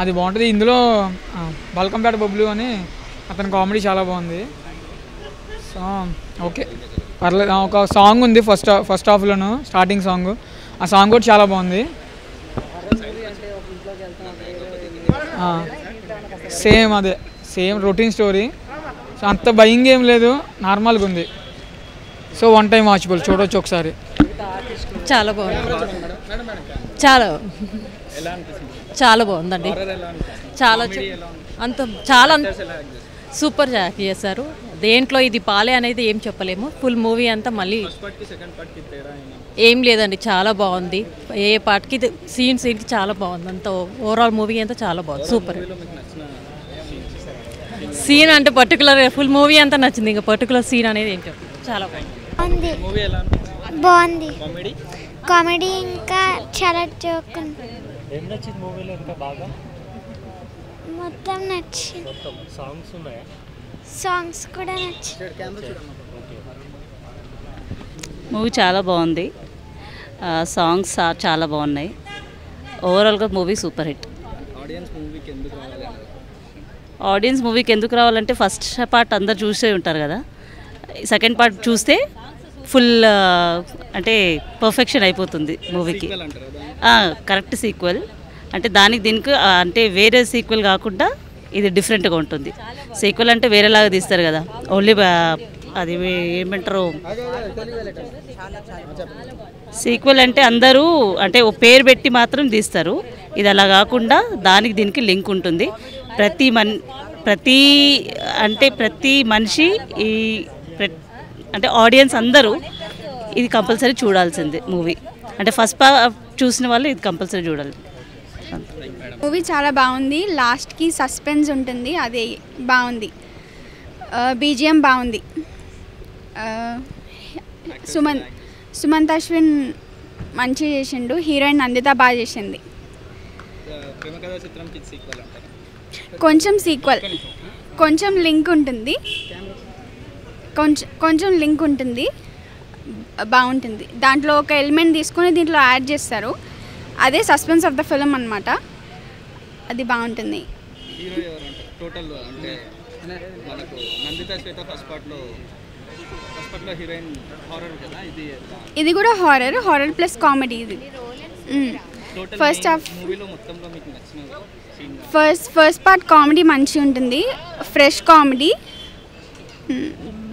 అది బాగుంటుంది. ఇందులో బల్కంపేట బబ్లు అని అతని కామెడీ చాలా బాగుంది. సో ఓకే పర్లేదు. ఒక సాంగ్ ఉంది ఫస్ట్ హాఫ్లోను, స్టార్టింగ్ సాంగ్. ఆ సాంగ్ కూడా చాలా బాగుంది. సేమ్ అదే సేమ్ రొటీన్ స్టోరీ. సో అంత భయంగా ఏం లేదు, నార్మల్గా ఉంది. సో వన్ టైం వాచబుల్, చూడవచ్చు ఒకసారి. చాలా బాగుంది, చాలా చాలా బాగుందండి. చాలా చాలా సూపర్ యాక్ట్ చేశారు. దేంట్లో ఇది పాలే అనేది ఏం చెప్పలేము. ఫుల్ మూవీ అంతా మళ్ళీ ఏం లేదండి, చాలా బాగుంది. ఏ పార్ట్కి సీన్కి చాలా బాగుంది. అంత ఓవరాల్ మూవీ అంతా చాలా బాగుంది, సూపర్. సీన్ అంటే పర్టికులర్, ఫుల్ మూవీ అంతా నచ్చింది. ఇంకా పర్టికులర్ సీన్ అనేది ఏం చెప్పలేదు, చాలా బాగుంది. కామెడీ ఇంకా చాలా జోక్ మొత్తం నచ్చింది. సాంగ్స్ కూడా నచ్చింది. మూవీ చాలా బాగుంది. సాంగ్స్ చాలా బాగున్నాయి. ఓవరాల్గా మూవీ సూపర్ హిట్. ఆడియన్స్ మూవీకి ఎందుకు రావాలంటే ఫస్ట్ పార్ట్ అందరు చూసే ఉంటారు కదా. సెకండ్ పార్ట్ చూస్తే ఫుల్ అంటే పర్ఫెక్షన్ అయిపోతుంది మూవీకి. కరెక్ట్ సీక్వెల్ అంటే దానికి దీనికి అంటే వేరే సీక్వెల్ కాకుండా ఇది డిఫరెంట్గా ఉంటుంది. సీక్వెల్ అంటే వేరేలాగా తీస్తారు కదా, ఓన్లీ అది ఏమంటారు, సీక్వెల్ అంటే అందరూ అంటే ఓ పేరు పెట్టి మాత్రం తీస్తారు. ఇది అలా కాకుండా దానికి దీనికి లింక్ ఉంటుంది. ప్రతి మనిషి ఈ అంటే ఆడియన్స్ అందరూ ఇది కంపల్సరీ చూడాల్సిందే మూవీ. అంటే ఫస్ట్ చూసిన వాళ్ళు ఇది కంపల్సరీ చూడాలి. మూవీ చాలా బాగుంది. లాస్ట్కి సస్పెన్స్ ఉంటుంది, అది బాగుంది. బీజిఎం బాగుంది. సుమంత్ అశ్విన్ మంచిగా చేసిండు. హీరోయిన్ నందిత బాగా చేసింది. కొంచెం సీక్వెల్, కొంచెం లింక్ ఉంటుంది, కొంచెం లింక్ ఉంటుంది, బాగుంటుంది. దాంట్లో ఒక ఎలిమెంట్ తీసుకొని దీంట్లో యాడ్ చేస్తారు. అదే సస్పెన్స్ ఆఫ్ ద ఫిల్మ్ అన్నమాట. అది బాగుంటుంది. ఇది కూడా హారర్ ప్లస్ కామెడీ. ఇది first half first part comedy మంచిగా ఉంటుంది, ఫ్రెష్ కామెడీ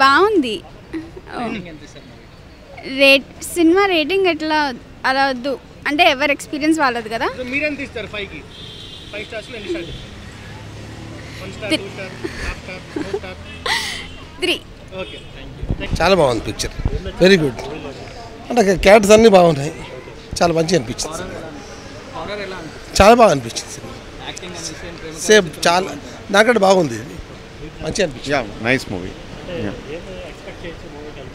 బాగుంది. సినిమా రేటింగ్ ఎట్లా అలా వద్దు, అంటే ఎవరి ఎక్స్పీరియన్స్ వాళ్ళది కదా. 3. చాలా బాగుంది పిక్చర్, వెరీ గుడ్. అంటే క్యారెక్టర్స్ అన్నీ బాగున్నాయి, చాలా మంచిగా అనిపించింది. చాలా బాగా అనిపించింది. సేమ్ చాలా నాకంటే బాగుంది, మంచిగా అనిపించింది. Nice movie.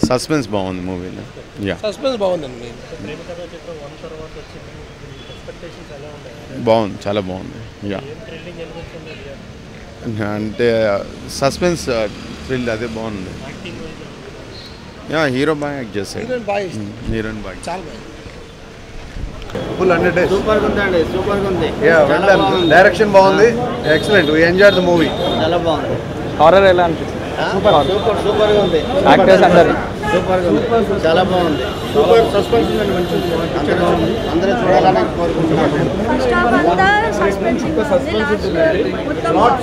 సస్పెన్స్ బాగుంది మూవీలో. సస్పెన్స్ బాగుందండి. బాగుంది, చాలా బాగుంది. అంటే సస్పెన్స్ థ్రిల్ అదే బాగుంది. హీరో బాగా యాక్ట్ చేస్తాడు. హీరోయిన్ బాగా చాలా బాగుంది. డైరెక్షన్ బాగుంది, excellent. We enjoyed the movie. చాలా బాగుంది. హారర్ ఎలా అనిపిస్తుంది? సూపర్ గా ఉంది. యాక్టర్స్ అందరూ సూపర్ గా ఉంది, చాలా బాగుంది. సూపర్ సస్పెన్స్ ఉంది, అందరూ చూడాలని కోరుకుంటున్నాను.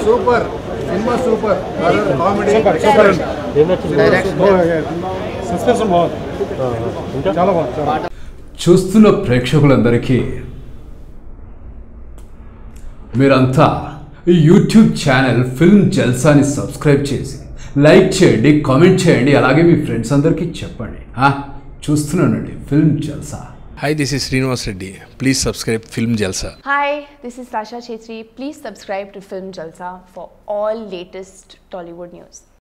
Super cinema, super comedy, super suspense బాగుంది, చాలా బాగుంది. చూస్తున్న ప్రేక్షకులందరికీ మీరంతా ఈ యూట్యూబ్ ఛానల్ ఫిల్మ్ జల్సాని సబ్స్క్రైబ్ చేసి లైక్ చేయండి, కామెంట్ చేయండి, అలాగే మీ ఫ్రెండ్స్ అందరికీ చెప్పండి. చూస్తున్నానండి film Jalsa. Hi, this is Srinivas Reddy. Please subscribe Film Jalsa. Hi, this is Rasha Chetri. Please subscribe to Film Jalsa for all latest Tollywood news.